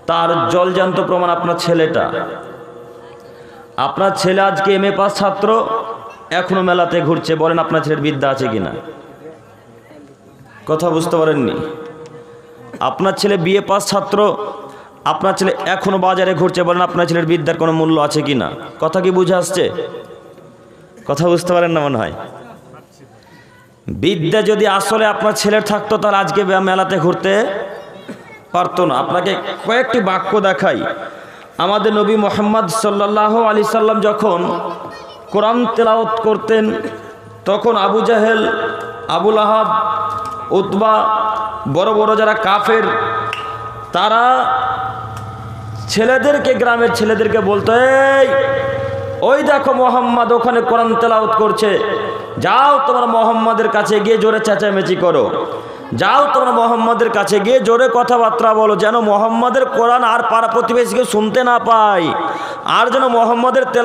তার জলজান্ত প্রমাণ আপনার ছেলেটা। আপনার ছেলে আজকে এমএ পাস ছাত্র, এখনো মেলাতে ঘুরছে। বলেন আপনার ছেলের বিদ্যা আছে কিনা? কথা বুঝতে পারেননি? আপনার ছেলে বিএ পাস ছাত্র, আপনার ছেলে এখনো বাজারে ঘুরছে। বলেন আপনার ছেলের বিদ্যার কোনো মূল্য আছে কিনা? কথা কি বুঝে আসছে? কথা বুঝতে পারেন না মনে হয়। বিদ্যা যদি আসলে আপনার ছেলের থাকতো তাহলে আজকে মেলাতে ঘুরতে পারতো না। আপনাকে কয়েকটি বাক্য দেখাই। আমাদের নবী মুহাম্মদ সাল্লাল্লাহু আলাইহি সাল্লাম যখন কোরআন তেলাওয়াত করতেন, তখন আবু জাহেল, আবুল আহাব, উতবা, বড় বড় যারা কাফের, তারা ছেলেদেরকে, গ্রামের ছেলেদেরকে বলতো, এই ওই দেখো মোহাম্মদ ওখানে কোরআন তেলাওয়াত করছে, যাও তোমরা মোহাম্মদের কাছে গিয়ে জোরে চেঁচামেচি করো, যাও তোমরা মোহাম্মদের কাছে গিয়ে জোরে কথাবার্তা বলো, যেন মোহাম্মদের কোরআন আর পাড়া প্রতিবেশীকে শুনতে না পায়, আর যেন মোহাম্মদের তেলাওয়াত